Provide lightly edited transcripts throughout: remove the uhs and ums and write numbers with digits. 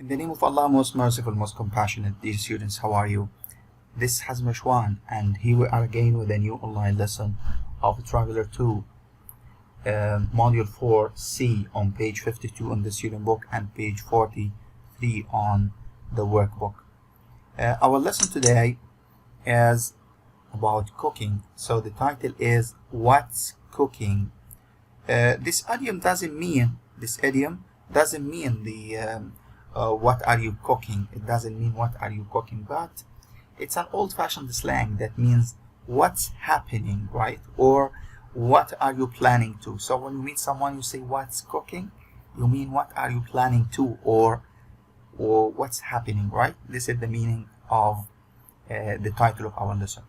In the name of Allah, most merciful, most compassionate. Dear students, how are you? This is Hazmashwan, and here we are again with a new online lesson of Traveler 2, Module 4C on page 52 on the student book and page 43 on the workbook. Our lesson today is about cooking. So the title is What's Cooking? This idiom doesn't mean the what are you cooking. It doesn't mean what are you cooking, but it's an old-fashioned slang that means what's happening, right? Or what are you planning to? So when you meet someone, you say what's cooking, you mean what are you planning to, or what's happening, right? This is the meaning of the title of our lesson.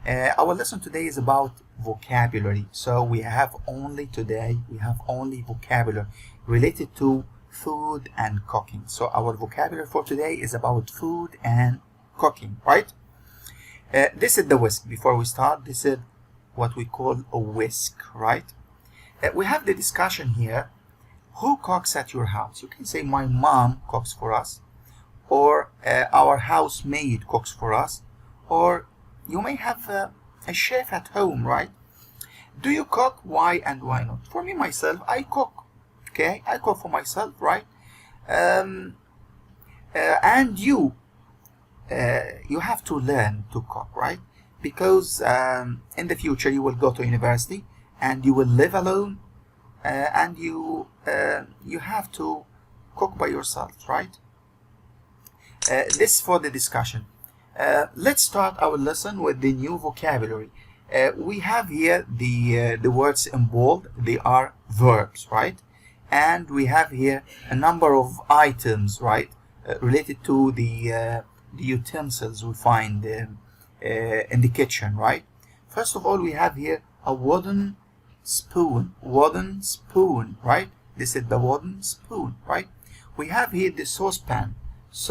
Our lesson today is about vocabulary. So we have only vocabulary related to food and cooking. So our vocabulary for today is about food and cooking, right? This is the whisk. Before we start, this is what we call a whisk, right? We have the discussion here. Who cooks at your house? You can say my mom cooks for us, or our housemaid cooks for us, or you may have a chef at home, right? Do you cook? Why and why not? For me, myself, I cook. Okay, I cook for myself, right? And you have to learn to cook, right? Because in the future you will go to university and you will live alone, and you have to cook by yourself, right? This for the discussion. Let's start our lesson with the new vocabulary. We have here the words in bold. They are verbs, right? And we have here a number of items, right, related to the utensils we find in the kitchen, right? First of all, we have here a wooden spoon, right? This is the wooden spoon, right? We have here the saucepan. This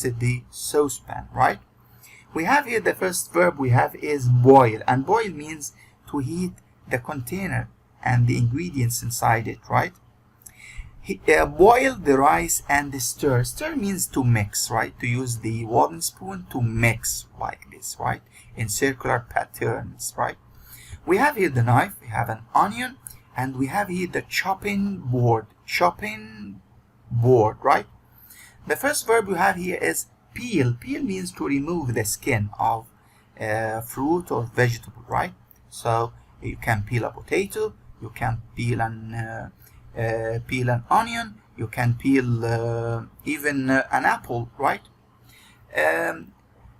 is the saucepan, right? We have here the first verb we have is boil, and boil means to heat the container and the ingredients inside it, right? Boil the rice and stir. Stir means to mix, right? To use the wooden spoon to mix like this, right? In circular patterns, right? We have here the knife, we have an onion, and we have here the chopping board, right? The first verb we have here is peel. Peel means to remove the skin of fruit or vegetable, right? So you can peel a potato, you can peel an onion, you can peel even an apple, right?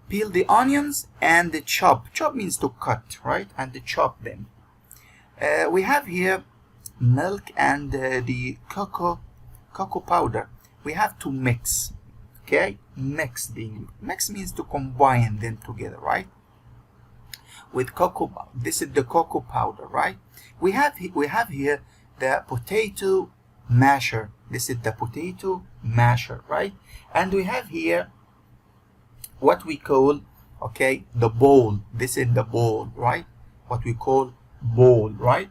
Peel the onions and the chop. Chop means to cut, right? And to chop them. We have here milk and the cocoa powder. We have to mix. Okay, mix means to combine them together, right? With cocoa, this is the cocoa powder, right? We have here the potato masher. This is the potato masher, right? And we have here what we call, okay, the bowl. This is the bowl, right? What we call bowl, right?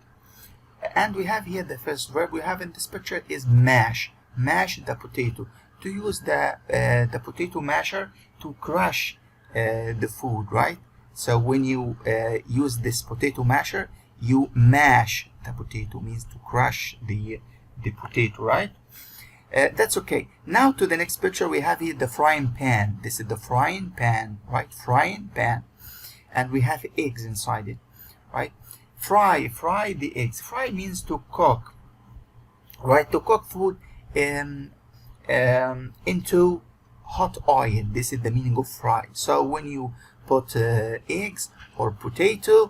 And we have here the first verb we have in this picture is mash. Mash the potato. To use the potato masher to crush the food, right? So when you use this potato masher, you mash the potato, means to crush the potato, right? That's okay. Now to the next picture, we have here the frying pan. This is the frying pan, right? Frying pan. And we have eggs inside it, right? Fry the eggs. Fry means to cook, right? To cook food into hot oil. This is the meaning of fry. So when you put eggs or potatoes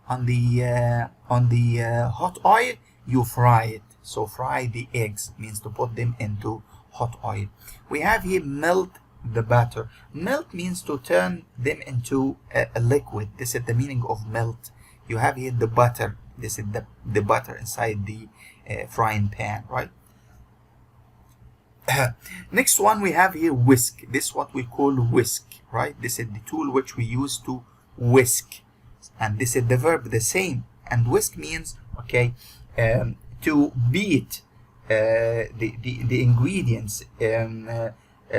on the hot oil, you fry it. So fry the eggs means to put them into hot oil. We have here melt the butter. Melt means to turn them into a liquid. This is the meaning of melt. You have here the butter. This is the butter inside the frying pan, right? Next one we have here whisk. This is what we call whisk, right? This is the tool which we use to whisk, and this is the verb the same. And whisk means, okay, to beat the ingredients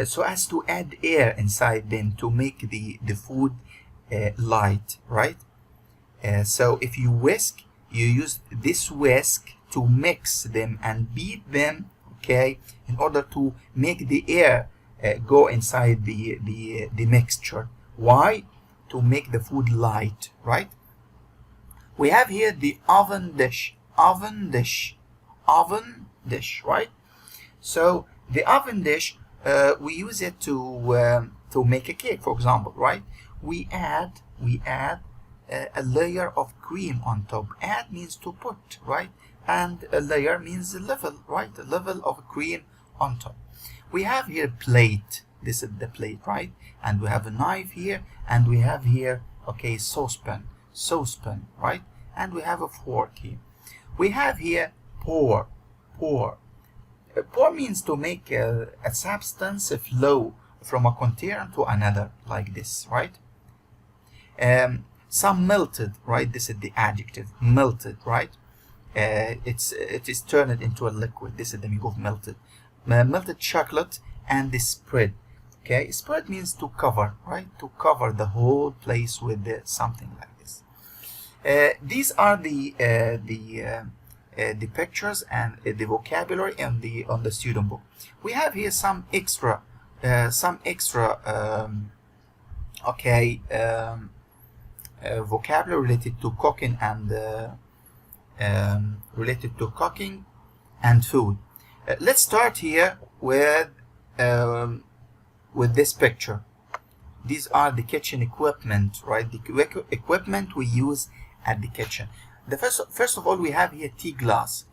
so as to add air inside them to make the food light, right? So if you whisk, you use this whisk to mix them and beat them, okay, in order to make the air go inside the mixture. Why? To make the food light, right? We have here the oven dish, right? So the oven dish, we use it to make a cake, for example, right? We add a layer of cream on top. Add means to put, right? And a layer means a level, right? A level of cream on top. We have here plate. This is the plate, right? And we have a knife here, and we have here, okay, saucepan, right? And we have a fork here. We have here pour. Pour means to make a substance flow from a container to another, like this, right? Some melted, right? This is the adjective, melted, right? It is turned into a liquid. This is the meaning of melted. Melted chocolate and the spread. Okay, spread means to cover, right? To cover the whole place with something like this. These are the pictures and the vocabulary on the student book. We have here some extra vocabulary related to cooking and food. Let's start here with this picture. These are the kitchen equipment, right? The equipment we use at the kitchen. The first of all, we have here tea glass,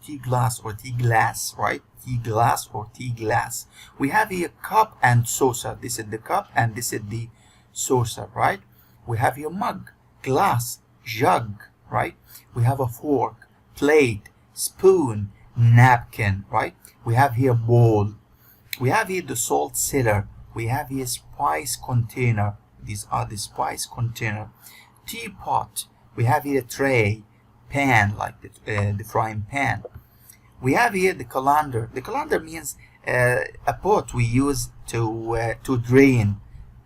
right? Tea glass. We have here cup and saucer. This is the cup and this is the saucer, right? We have here mug, glass, jug, right? We have a fork, plate, spoon, napkin, right? We have here bowl. We have here the salt cellar. We have here spice container. These are the spice container. Teapot. We have here tray, pan, like the frying pan. We have here the colander. The colander means a pot we use to drain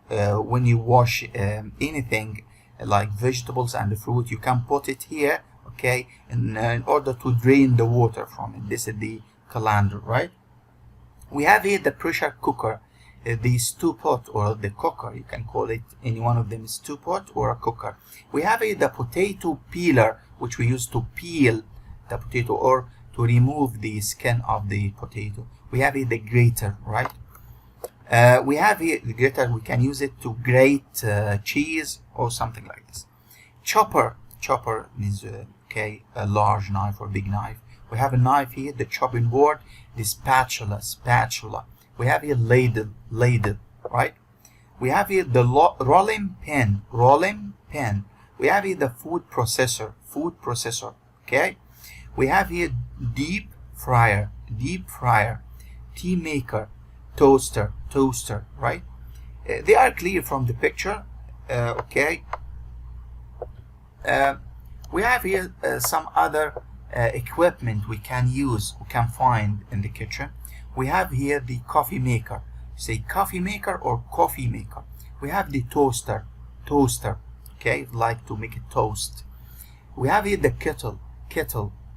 when you wash anything like vegetables and the fruit. You can put it here, okay, in order to drain the water from it. This is the colander, right? We have here the pressure cooker, the stew pot or the cooker. You can call it any one of them, stew pot or a cooker. We have here the potato peeler, which we use to peel the potato or to remove the skin of the potato. We have here the grater, right? We have here the grater. We can use it to grate cheese or something like this. Chopper means okay, a large knife or big knife. We have a knife here, the chopping board, the spatula. We have here ladle, right? We have here the rolling pin. We have here the food processor, okay? We have here deep fryer, tea maker, toaster, right? They are clear from the picture, okay? We have here some other equipment we can find in the kitchen. We have here the coffee maker. Say coffee maker or coffee maker. We have the toaster, okay, like to make a toast. We have here the kettle,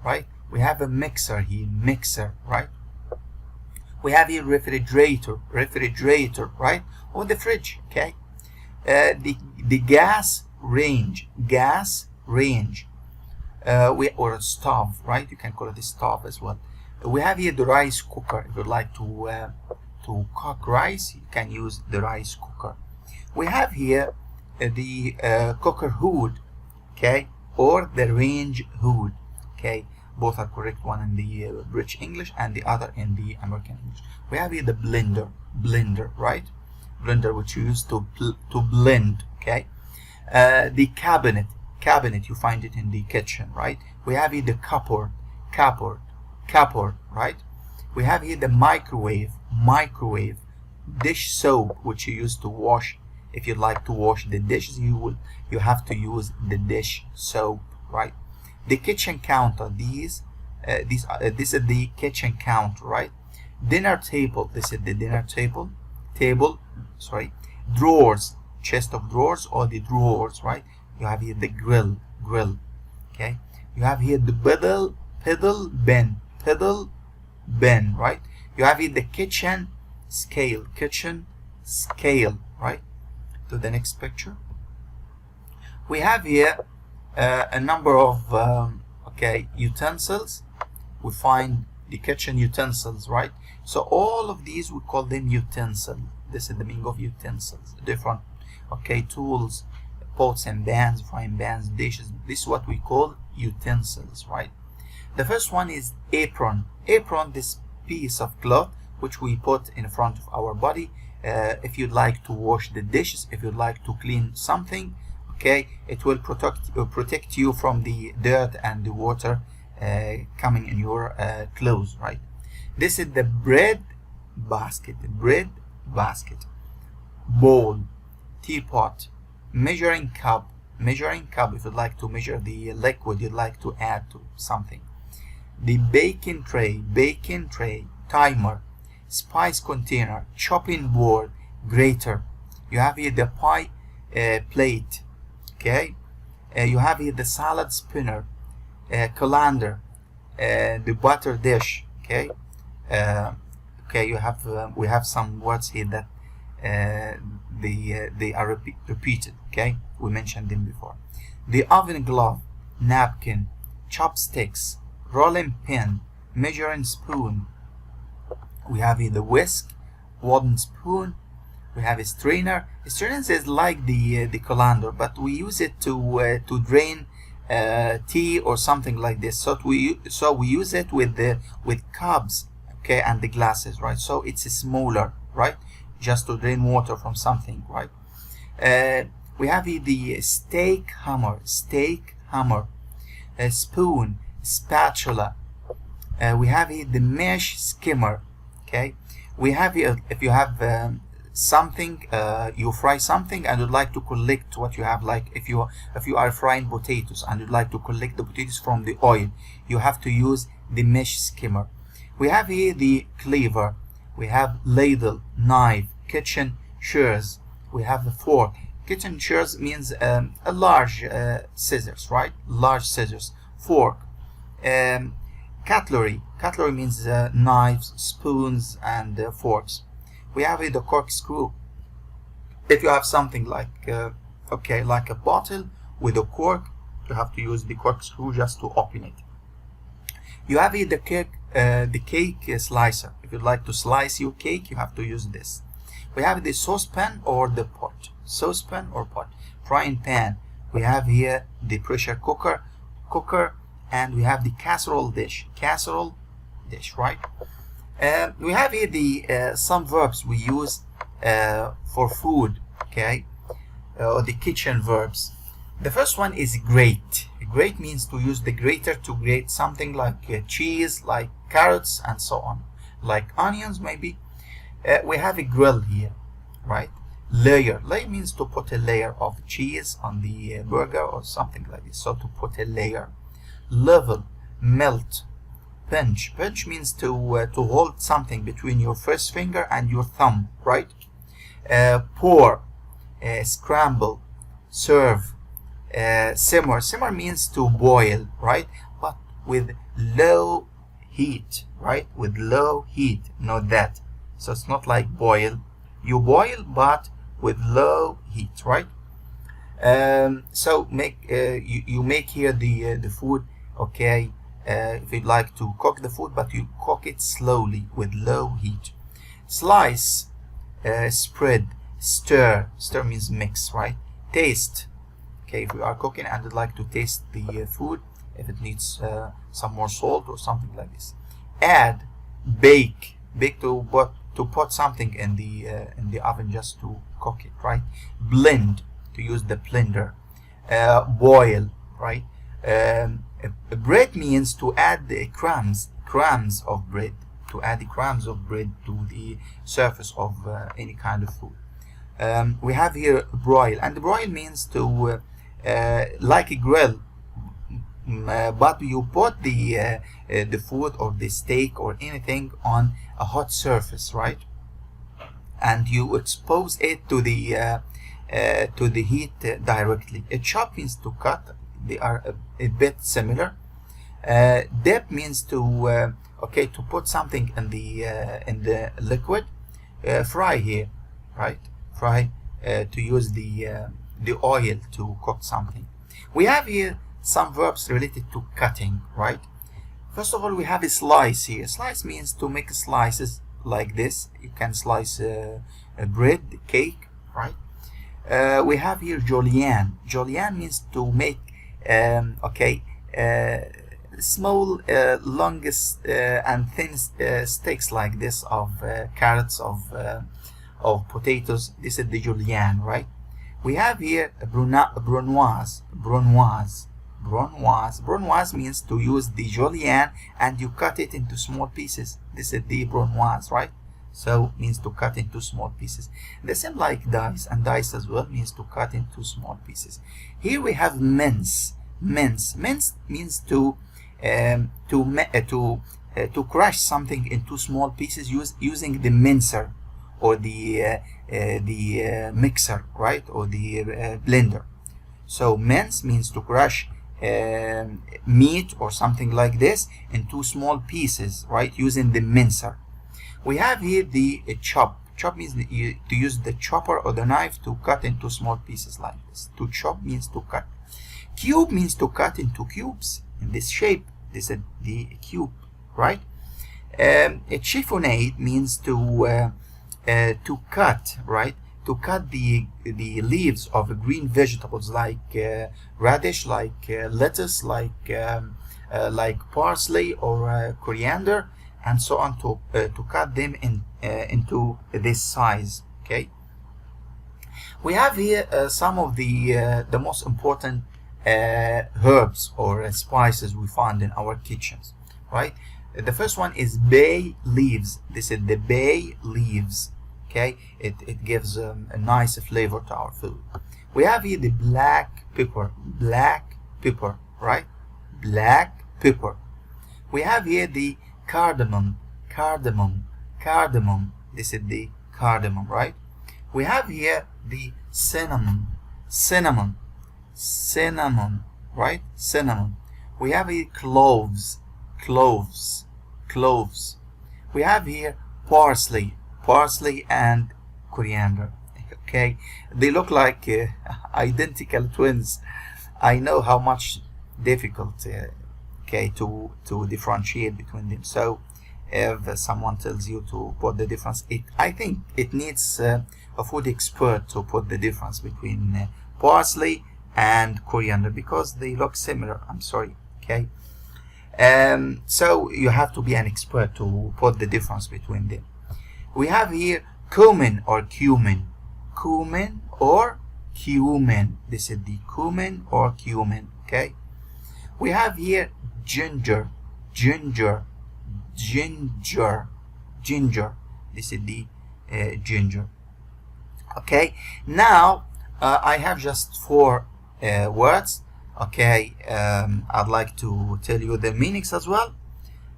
right? We have a mixer here, right? We have here refrigerator, right? Or the fridge, okay? The gas range, or a stove, right? You can call it a stove as well. We have here the rice cooker. If you'd like to cook rice, you can use the rice cooker. We have here the cooker hood, okay, or the range hood, okay. Both are correct, one in the British English and the other in the American English. We have here the blender, right? Blender which you use to blend, okay. The cabinet, you find it in the kitchen, right? We have here the cupboard, right? We have here the microwave, dish soap which you use to wash. If you'd like to wash the dishes, you have to use the dish soap, right? The kitchen counter, these This is the kitchen counter, right? Dinner table, this is the dinner table. Sorry, drawers, chest of drawers or the drawers, right? You have here the grill, okay? You have here the pedal bin, right? You have here the kitchen scale, right? To the next picture. We have here a number of utensils. We find the kitchen utensils, right? So all of these we call them utensil. This is the meaning of utensils. Different tools, pots and pans, frying pans, dishes. This is what we call utensils, right? The first one is apron. Apron, this piece of cloth which we put in front of our body if you'd like to wash the dishes, if you'd like to clean something, okay, it will protect you from the dirt and the water coming in your clothes, right? This is the bread basket, bowl, teapot, measuring cup if you'd like to measure the liquid you'd like to add to something, the baking tray, timer, spice container, chopping board, grater. You have here the pie plate, okay? You have here the salad spinner, colander, the butter dish, okay? You have we have some words here that they are repeated, okay? We mentioned them before. The oven glove, napkin, chopsticks, rolling pin, measuring spoon. We have here the whisk, wooden spoon. We have a strainer. A strainer is like the colander, but we use it to drain tea or something like this. So we use it with cups, okay, and the glasses, right? So it's smaller, right? Just to drain water from something, right? We have here the steak hammer, a spoon, spatula. We have here the mesh skimmer, okay? We have here, if you have something, you fry something and you'd like to collect what you have, like if you are frying potatoes and you'd like to collect the potatoes from the oil, you have to use the mesh skimmer. We have here the cleaver. We have ladle, knife, kitchen shears. We have the fork. Kitchen shears means a large scissors, right? Large scissors. Fork. Cutlery. Cutlery means knives, spoons, and forks. We have here the corkscrew. If you have something like like a bottle with a cork, you have to use the corkscrew just to open it. You have here the cake slicer. If you'd like to slice your cake, you have to use this. We have the saucepan or the pot. Saucepan or pot. Frying pan. We have here the pressure cooker, and we have the casserole dish, right? We have here the some verbs we use for food, okay, or the kitchen verbs. The first one is grate. Grate means to use the grater to grate something like cheese, like carrots, and so on, like onions maybe. We have a grill here, right? Layer means to put a layer of cheese on the burger or something like this, so to put a layer. Level, melt, pinch means to hold something between your first finger and your thumb, right? Pour, scramble, serve, simmer means to boil, right? But with low heat, right? With low heat, note that. So it's not like boil. You boil, but with low heat, right? So you make here the food, okay? If you'd like to cook the food, but you cook it slowly with low heat. Slice, spread, stir means mix, right? Taste, okay, if you are cooking and you'd like to taste the food, if it needs some more salt or something like this. Add, bake to put something in the oven just to cook it, right? Blend, to use the blender. Boil, right? Bread means to add the crumbs of bread, to to the surface of any kind of food. We have here broil, and broil means to like a grill, but you put the food or the steak or anything on a hot surface, right? And you expose it to the heat directly. A chop means to cut. They are a bit similar. Dip means to to put something in the liquid. Fry here, right? Fry to use the oil to cook something. We have here some verbs related to cutting, right? First of all, we have a slice here. Slice means to make slices like this. You can slice a bread, cake, right? We have here julienne. Julienne means to make small, longest and thin sticks like this of carrots, of potatoes. This is the julienne, right? We have here brunoise. Brunoise means to use the julienne and you cut it into small pieces. This is the brunoise, right? So means to cut into small pieces. The same like dice, and dice as well means to cut into small pieces. Here we have mince. Mince means to crush something into small pieces using the mincer or the mixer, right, or the blender. So mince means to crush meat or something like this into small pieces, right, using the mincer. We have here the chop. Chop means to use the chopper or the knife to cut into small pieces like this. To chop means to cut. Cube means to cut into cubes in this shape. This is the cube, right? A chiffonade means to cut, right? To cut the leaves of green vegetables like radish, like lettuce, like parsley or coriander, and so on, to cut them into this size. Okay. We have here some of the most important herbs or spices we find in our kitchens, right? The first one is bay leaves. This is the bay leaves. Okay, it gives a nice flavor to our food. We have here the black pepper, right? Black pepper. We have here the cardamom. This is the cardamom, right? We have here the cinnamon, right? Cinnamon. We have here cloves. We have here parsley and coriander. Okay, they look like identical twins. I know how much difficult to differentiate between them. So if someone tells you to put the difference, I think it needs a food expert to put the difference between parsley and coriander, because they look similar. I'm sorry. Okay, so you have to be an expert to put the difference between them. We have here cumin or cumin. This is the cumin or cumin. Okay. We have here ginger. This is the ginger. Okay. Now I have just 4 words. Okay. I'd like to tell you the meanings as well.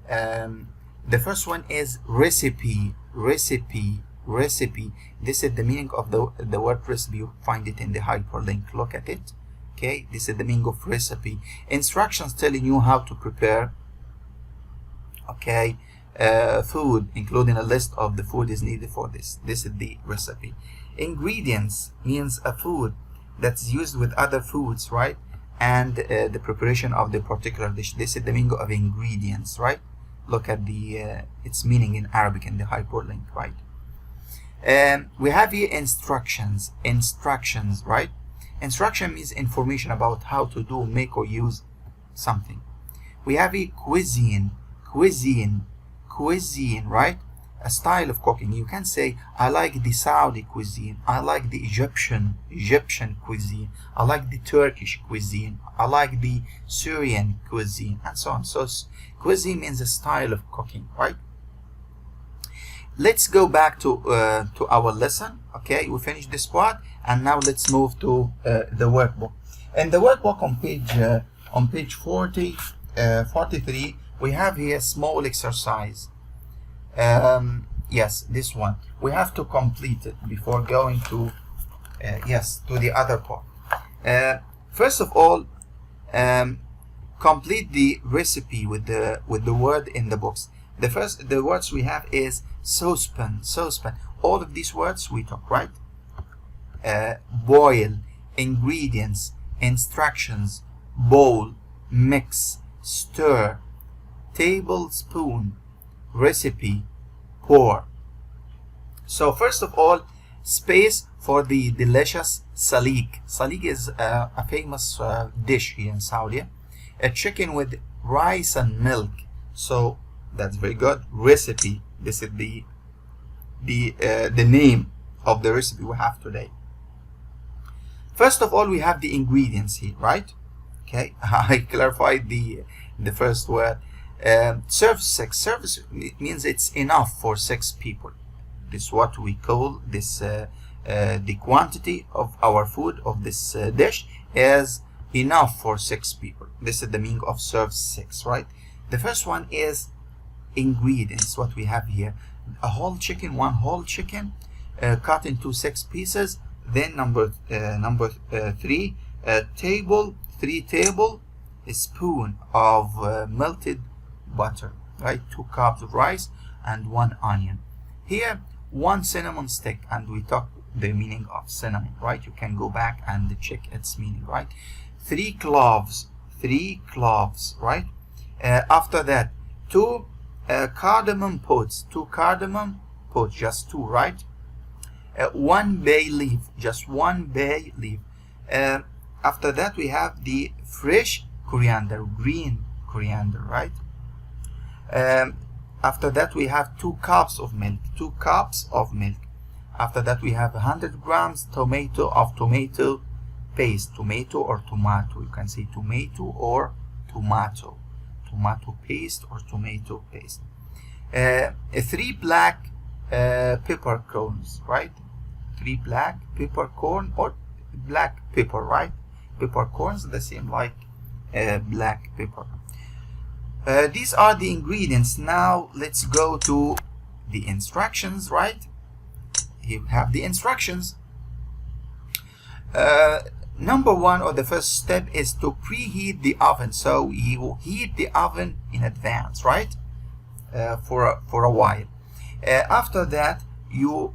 The first one is recipe. This is the meaning of the word recipe. You find it in the hyperlink. Look at it. Okay, this is the meaning of recipe. Instructions telling you how to prepare food, including a list of the food is needed for this. This is the recipe. Ingredients means a food that's used with other foods, right? And the preparation of the particular dish. This is the meaning of ingredients, right? Look at the its meaning in Arabic in the hyperlink, right? We have here instructions, right? Instruction means information about how to do, make, or use something. We have here cuisine, right? A style of cooking. You can say, I like the Saudi cuisine, I like the Egyptian cuisine, I like the Turkish cuisine, I like the Syrian cuisine, and so on. So cuisine means a style of cooking, right? Let's go back to our lesson. Okay, we finished this part, and now let's move to the workbook. In the workbook on page 43, we have here a small exercise. Yes, this one. We have to complete it before going to to the other part. First of all, complete the recipe with the word in the box. The words we have is saucepan. All of these words we talk, right? Boil, ingredients, instructions, bowl, mix, stir, tablespoon, recipe, pour. So first of all, space for the delicious salik. Salik is a famous dish here in Saudi. A chicken with rice and milk. So that's very good. Recipe. This is the name of the recipe we have today. First of all, we have the ingredients here, right? Okay, I clarified the first word. Serve 6. Serve, it means it's enough for 6 people. This is what we call this. The quantity of our food of this dish is enough for 6 people. This is the meaning of serve 6, right? The first one is ingredients. What we have here: a whole chicken, one whole chicken, cut into 6 pieces. Then number 3, 3 tablespoons of melted butter, right? 2 cups of rice and 1 onion. Here, 1 cinnamon stick, and we talk the meaning of cinnamon, right? You can go back and check its meaning, right? 3 cloves, right? After that, 2 cardamom pods, just 2, right? 1 bay leaf, just 1 bay leaf. After that, we have the fresh coriander, green coriander, right? After that, we have 2 cups of milk, After that, we have 100 grams tomato paste, tomato or tomato. You can say tomato or tomato paste or tomato paste. 3 black peppercorns, right? 3 black peppercorn or black pepper, right? Peppercorns, the same like black pepper. These are the ingredients. Now let's go to the instructions, right? You have the instructions. Number 1, or the first step, is to preheat the oven. So you heat the oven in advance, right? For a while. After that, you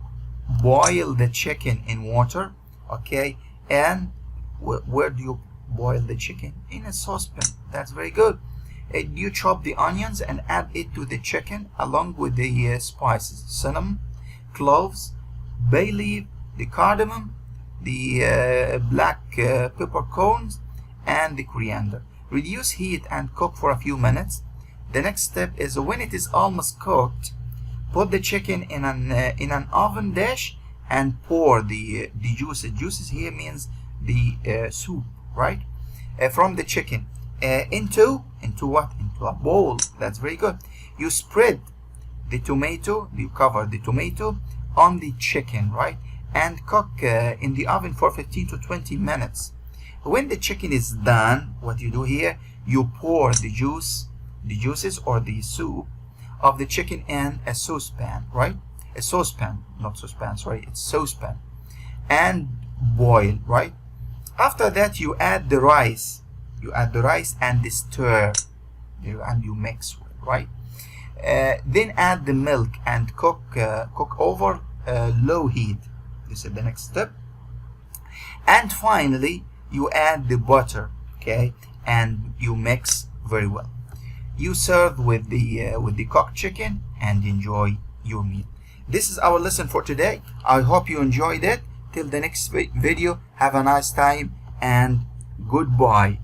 boil the chicken in water, okay? And where do you boil the chicken? In a saucepan. That's very good. You chop the onions and add it to the chicken along with the spices: cinnamon, cloves, bay leaf, the cardamom, the black peppercorns, and the coriander. Reduce heat and cook for a few minutes. The next step is, when it is almost cooked, put the chicken in an oven dish and pour the juices. Juices here means the soup, right? From the chicken into what? Into a bowl. That's very good. You spread the tomato. You cover the tomato on the chicken, right? And cook in the oven for 15 to 20 minutes. When the chicken is done, what you do here, you pour the juices or the soup of the chicken in a saucepan, right? A saucepan, not saucepan, sorry, it's saucepan, and boil, right? After that, you add the rice. And the stir, and you mix, right? Then add the milk and cook over low heat. This is the next step. And finally, you add the butter, okay, and you mix very well. You serve with the cooked chicken and enjoy your meal. This is our lesson for today. I hope you enjoyed it. Till the next video, have a nice time and goodbye.